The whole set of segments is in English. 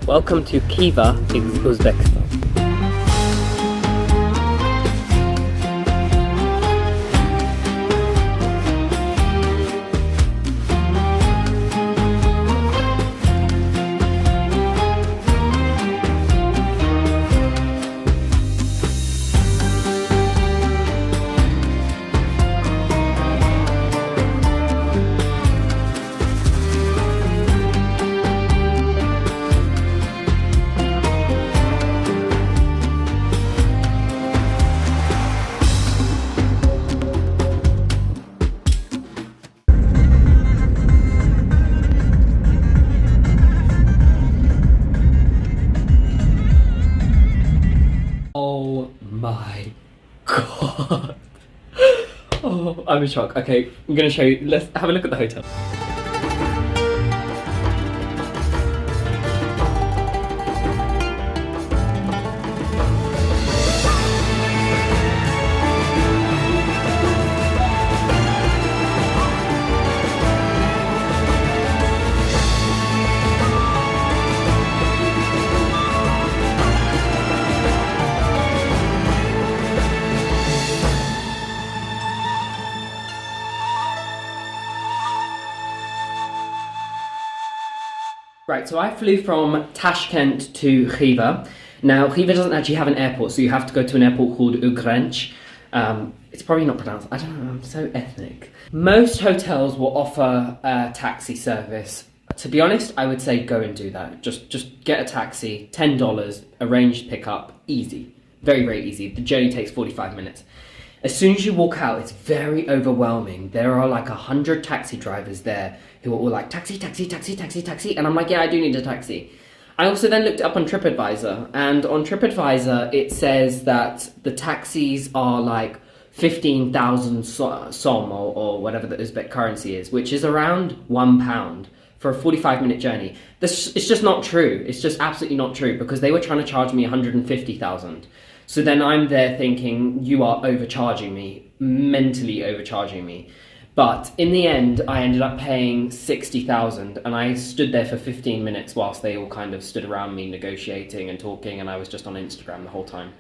Welcome to Khiva, Uzbekistan. Oh my god. Oh, I'm in shock. Okay, I'm gonna show you. Let's have a look at the hotel. Right, so I flew from Tashkent to Khiva. Now, Khiva doesn't actually have an airport, so you have to go to an airport called Orient. It's probably not pronounced, I don't know, I'm so ethnic. Most hotels will offer a taxi service. To be honest, I would say go and do that. Just get a taxi, $10, arranged pickup, easy. Very, very easy. The journey takes 45 minutes. As soon as you walk out, it's very overwhelming. There are like 100 taxi drivers there who are all like, taxi, taxi, taxi, taxi, taxi. And I'm like, yeah, I do need a taxi. I also then looked up on TripAdvisor, and on TripAdvisor, it says that the taxis are like 15,000 som or whatever the Uzbek currency is, which is around £1 for a 45-minute journey. It's just not true. It's just absolutely not true, because they were trying to charge me 150,000. So then I'm there thinking, you are overcharging me, mentally overcharging me. But in the end, I ended up paying 60,000, and I stood there for 15 minutes whilst they all kind of stood around me negotiating and talking, and I was just on Instagram the whole time.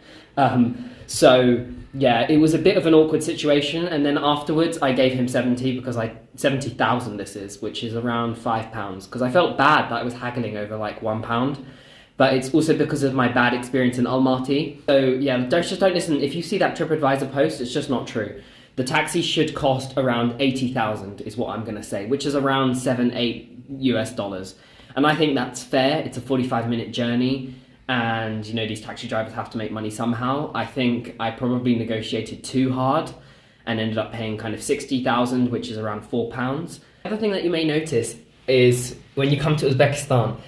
So yeah, it was a bit of an awkward situation, and then afterwards I gave him 70,000 this is, which is around £5, because I felt bad that I was haggling over like £1. But it's also because of my bad experience in Almaty. So yeah, just don't listen. If you see that TripAdvisor post, it's just not true. The taxi should cost around 80,000 is what I'm gonna say, which is around $7-8. And I think that's fair. It's a 45-minute journey, and you know, these taxi drivers have to make money somehow. I think I probably negotiated too hard and ended up paying kind of 60,000, which is around £4. The other thing that you may notice is when you come to Uzbekistan,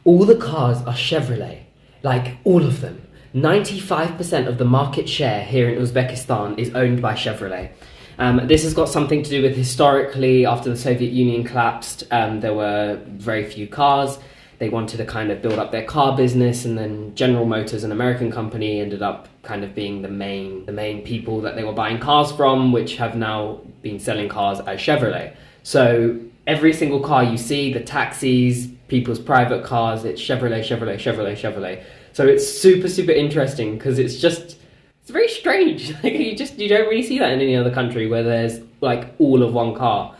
all the cars are Chevrolet, like all of them. 95% of the market share here in Uzbekistan is owned by Chevrolet. This has got something to do with historically, after the Soviet Union collapsed, there were very few cars. They wanted to kind of build up their car business, and then General Motors, an American company, ended up kind of being the main people that they were buying cars from, which have now been selling cars as Chevrolet. So every single car you see, the taxis, people's private cars, it's Chevrolet, Chevrolet, Chevrolet, Chevrolet. So it's super, super interesting, because it's very strange. Like you don't really see that in any other country where there's like all of one car.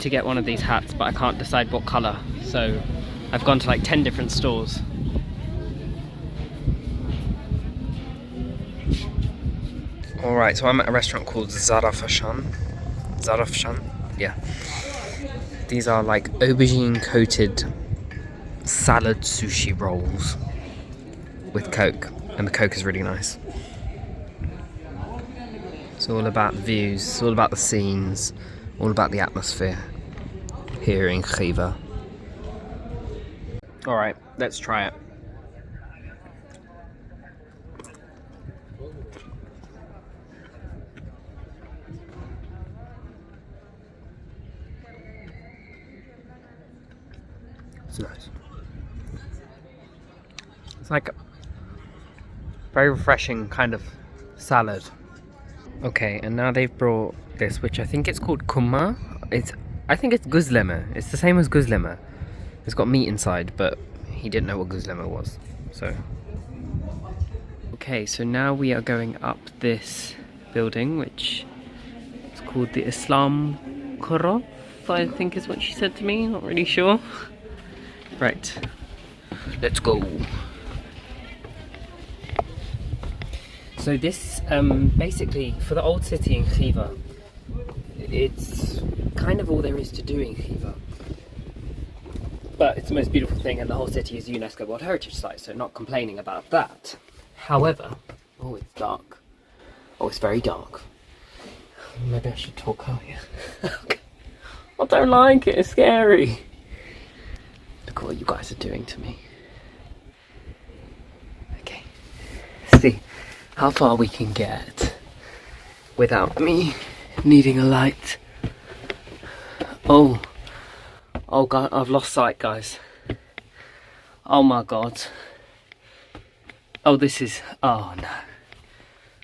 to get one of these hats, but I can't decide what colour. So I've gone to like 10 different stores. Alright, so I'm at a restaurant called Zarafshan. Yeah. These are like aubergine coated salad sushi rolls with Coke, and the Coke is really nice. It's all about the views, it's all about the scenes, all about the atmosphere here in Khiva. Alright, let's try it. It's nice. It's like a very refreshing kind of salad. Okay, and now they've brought this, which I think it's called kumma. I think it's guzleme. It's the same as guzleme. It's got meat inside, but he didn't know what guzleme was. So, okay, so now we are going up this building, which is called the Islam Korof, I think is what she said to me. Not really sure. Right, let's go. So this, basically, for the old city in Khiva, it's kind of all there is to do in Khiva. But it's the most beautiful thing, and the whole city is a UNESCO World Heritage Site, so not complaining about that. However, oh, it's dark. Oh, it's very dark. Maybe I should talk out here. Okay. I don't like it, it's scary. Look at what you guys are doing to me. Okay, let's see how far we can get without me needing a light. Oh God, I've lost sight, guys. Oh my God. Oh, this is, oh no.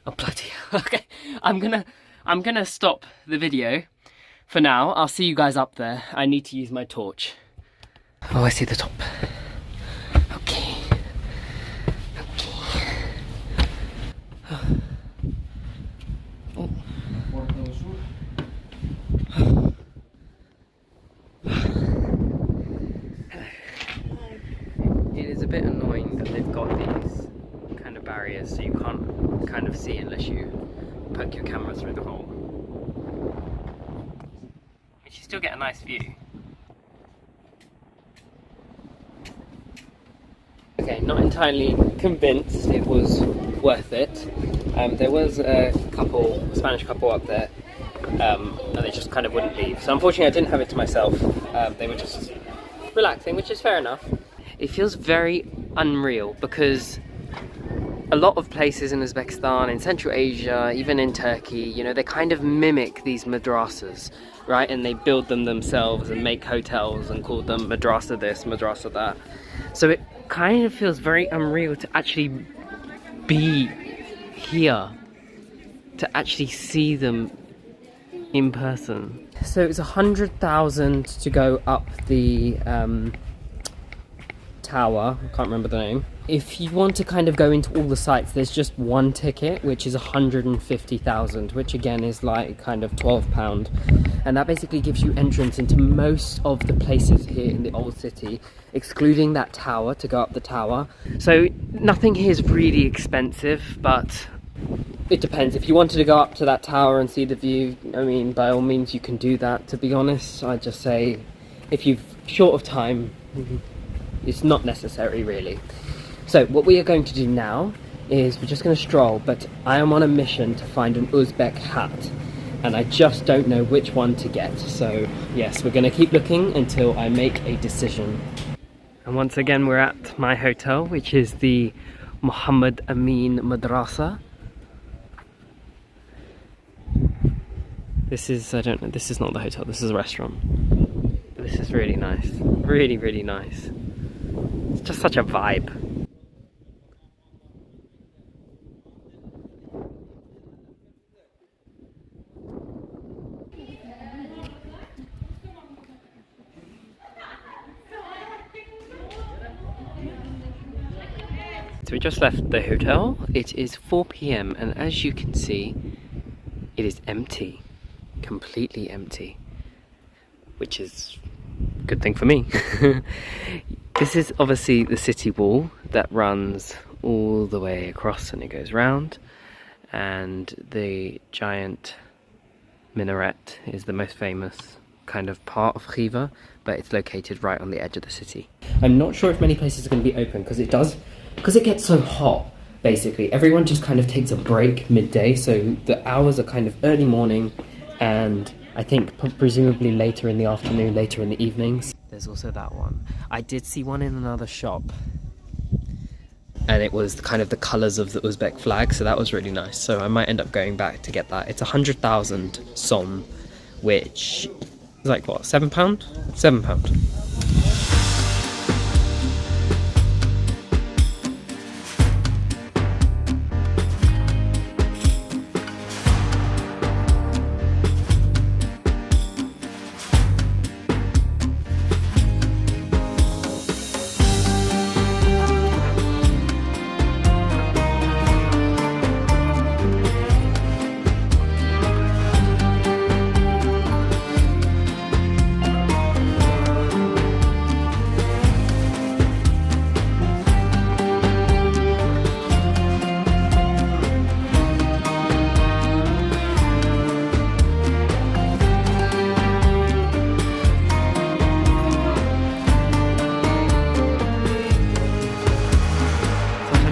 Oh bloody, okay. I'm gonna stop the video for now. I'll see you guys up there. I need to use my torch. Oh, I see the top. Okay. Oh. It is a bit annoying that they've got these kind of barriers, so you can't kind of see unless you poke your camera through the hole. But you still get a nice view. Okay, not entirely convinced it was worth it. There was a Spanish couple up there, and they just kind of wouldn't leave. So unfortunately I didn't have it to myself. They were just relaxing, which is fair enough. It feels very unreal because a lot of places in Uzbekistan, in Central Asia, even in Turkey, you know, they kind of mimic these madrassas, right? And they build them themselves and make hotels and call them madrassa this, madrassa that. So it kind of feels very unreal to actually be here, to actually see them in person. So it's 100,000 to go up the tower, I can't remember the name. If you want to kind of go into all the sites, there's just one ticket, which is 150,000, which again is like kind of £12. And that basically gives you entrance into most of the places here in the old city, excluding that tower, to go up the tower. So nothing here is really expensive, but it depends. If you wanted to go up to that tower and see the view, I mean, by all means you can do that. To be honest, I'd just say if you're short of time, it's not necessary really. So what we are going to do now is we're just going to stroll, but I am on a mission to find an Uzbek hat, and I just don't know which one to get. So yes, we're going to keep looking until I make a decision. And once again we're at my hotel, which is the Muhammed Madrassa. This is, I don't know, this is not the hotel, this is a restaurant. But this is really nice, really, really nice. It's just such a vibe. So we just left the hotel. It is 4 PM and as you can see, it is empty, completely empty. which is a good thing for me. This is obviously the city wall that runs all the way across and it goes round, and the giant minaret is the most famous kind of part of Khiva, but it's located right on the edge of the city. I'm not sure if many places are going to be open because it gets so hot. Basically, everyone just kind of takes a break midday, so the hours are kind of early morning and I think presumably later in the afternoon, later in the evenings. There's also that one. I did see one in another shop and it was kind of the colours of the Uzbek flag, so that was really nice. So I might end up going back to get that. It's 100,000 som, which is like what, £7? £7.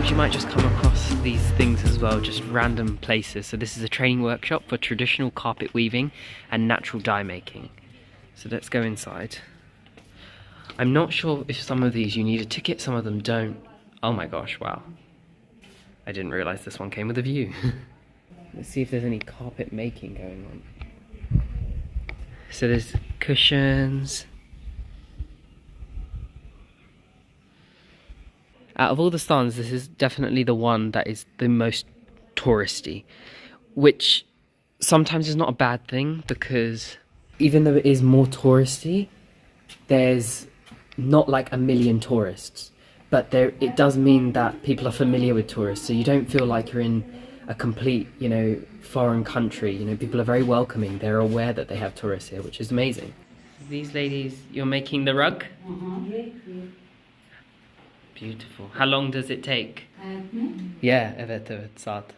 You might just come across these things as well, just random places. So this is a training workshop for traditional carpet weaving and natural dye making. So let's go inside. I'm not sure if some of these you need a ticket, some of them don't. Oh my gosh, wow. I didn't realise this one came with a view. Let's see if there's any carpet making going on. So there's cushions. Out of all the stands, this is definitely the one that is the most touristy, which sometimes is not a bad thing, because even though it is more touristy, there's not like a million tourists, but it does mean that people are familiar with tourists, so you don't feel like you're in a complete, foreign country. People are very welcoming. They're aware that they have tourists here, which is amazing. These ladies, you're making the rug? Beautiful. How long does it take? Yeah, evet, saat.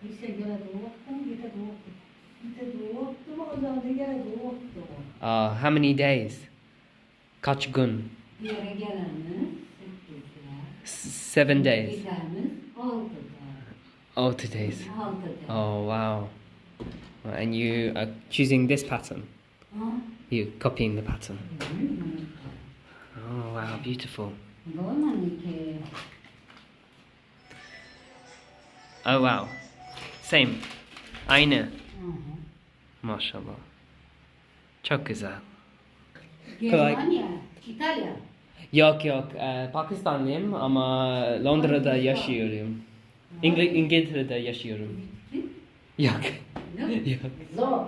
How many days? Kaç gün? 7 days. 8 days. Oh wow. And you are choosing this pattern? You're copying the pattern? Oh wow, beautiful. Oh wow. Same. Aynı. Maşallah. Çok güzel. Germanya, İtalya. Yok. Pakistanlıyım ama Londra'da yaşıyorum. İngiltere'de yaşıyorum. Yok. Zor.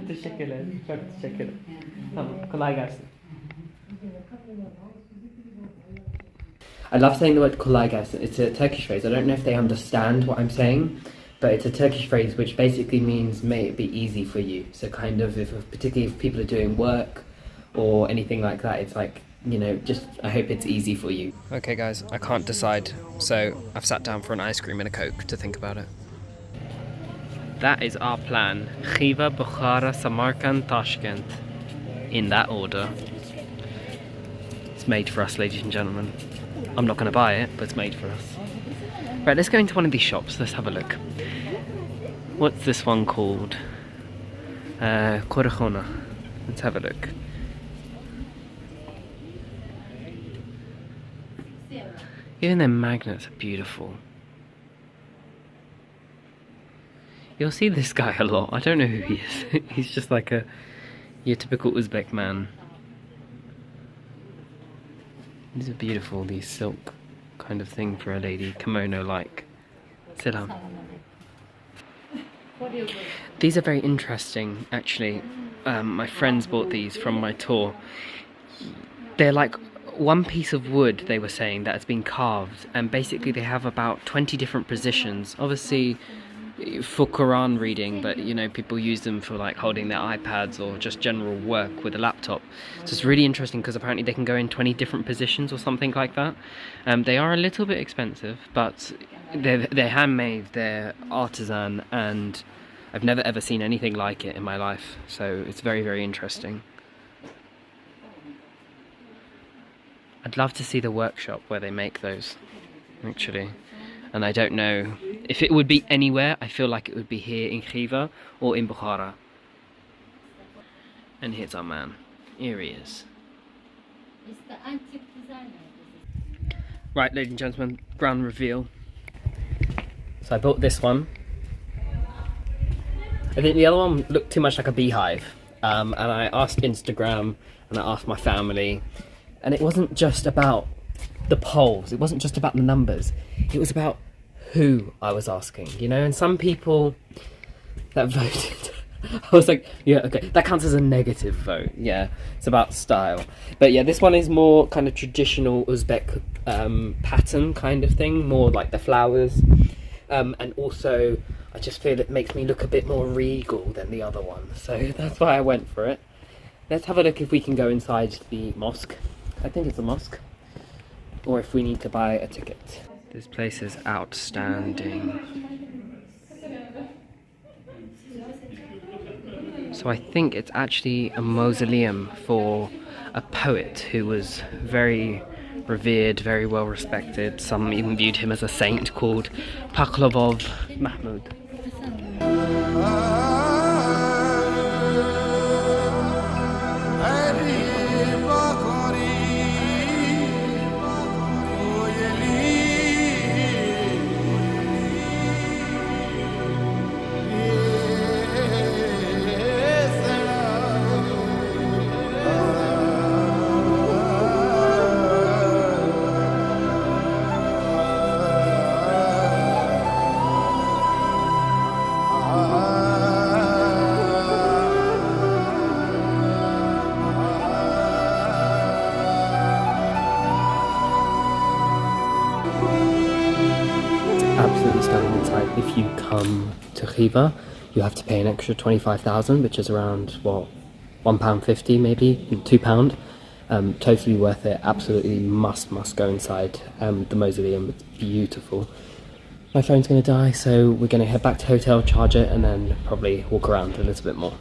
Teşekkürler. Çok teşekkürler. Tamam. Kolay gelsin. I love saying the word kolay gelsin. It's a Turkish phrase. I don't know if they understand what I'm saying, but it's a Turkish phrase which basically means may it be easy for you. So kind of, particularly if people are doing work or anything like that, it's like, just I hope it's easy for you. Okay guys, I can't decide, so I've sat down for an ice cream and a Coke to think about it. That is our plan. Khiva, Bukhara, Samarkand, Tashkent. In that order. It's made for us, ladies and gentlemen. I'm not going to buy it, but it's made for us. Right, let's go into one of these shops. Let's have a look. What's this one called? Korachona. Let's have a look. Even their magnets are beautiful. You'll see this guy a lot. I don't know who he is. He's just like your typical Uzbek man. These are beautiful, these silk kind of thing for a lady, kimono-like. Selam. These are very interesting, actually. My friends bought these from my tour. They're like one piece of wood, they were saying, that has been carved, and basically they have about 20 different positions. Obviously, for Quran reading, but you know, people use them for like holding their iPads or just general work with a laptop. So it's really interesting because apparently they can go in 20 different positions or something like that. They are a little bit expensive, but they're handmade, they're artisan, and I've never ever seen anything like it in my life. So it's very, very interesting. I'd love to see the workshop where they make those, actually. And I don't know if it would be anywhere. I feel like it would be here in Khiva or in Bukhara. And here's our man. Here he is. It's the antique designer. Right, ladies and gentlemen, grand reveal. So I bought this one. I think the other one looked too much like a beehive. And I asked Instagram and I asked my family. And it wasn't just about the polls. It wasn't just about the numbers. It was about who I was asking, you know, and some people that voted, I was like, yeah, okay, that counts as a negative vote. Yeah, it's about style. But yeah, this one is more kind of traditional Uzbek pattern kind of thing, more like the flowers. And also, I just feel it makes me look a bit more regal than the other one. So that's why I went for it. Let's have a look if we can go inside the mosque. I think it's a mosque. Or if we need to buy a ticket. This place is outstanding. So I think it's actually a mausoleum for a poet who was very revered, very well respected. Some even viewed him as a saint, called Pahlavan Mahmud. Absolutely stunning inside. If you come to Khiva, you have to pay an extra 25,000, which is around, well, £1.50 maybe, £2. Totally worth it. Absolutely must go inside the mausoleum. It's beautiful. My phone's going to die, so we're going to head back to hotel, charge it, and then probably walk around a little bit more.